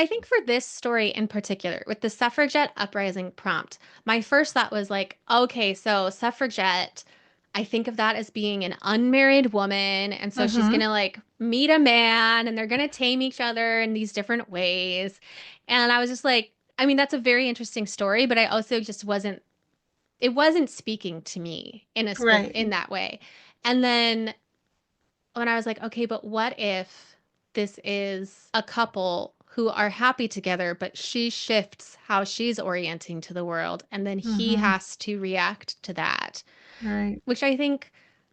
I think for this story in particular, with the suffragette uprising prompt, my first thought was like, okay, so suffragette, I think of that as being an unmarried woman. And so she's Mm-hmm. gonna like meet a man and they're gonna tame each other in these different ways. And I was just like, I mean, that's a very interesting story, but I also just it wasn't speaking to me in Right. that way. And then when I was like, okay, but what if this is a couple who are happy together, but she shifts how she's orienting to the world, and then he Mm-hmm. has to react to that, Right. which I think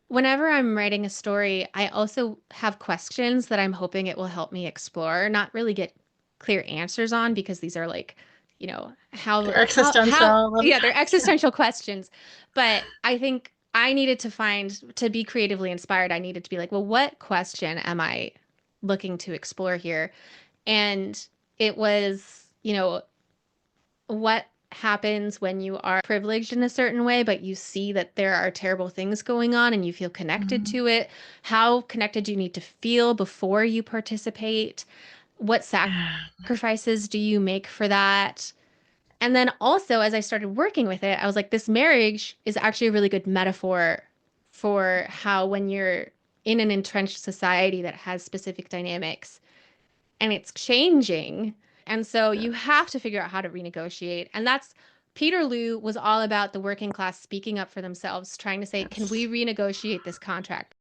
whenever I'm writing a story, I also have questions that I'm hoping it will help me explore, not really get clear answers on because these are like, They're how existential. yeah, they're existential questions. But I think I needed to find to be creatively inspired, I needed to be like, well, what question am I looking to explore here? And it was, what happens when you are privileged in a certain way, but you see that there are terrible things going on and you feel connected Mm-hmm. to it. How connected do you need to feel before you participate? What Yeah. sacrifices do you make for that? And then also, as I started working with it, I was like, this marriage is actually a really good metaphor for how when you're in an entrenched society that has specific dynamics and it's changing. And so you have to figure out how to renegotiate. And that's Peterloo was all about the working class speaking up for themselves, trying to say, can we Yes. renegotiate this contract?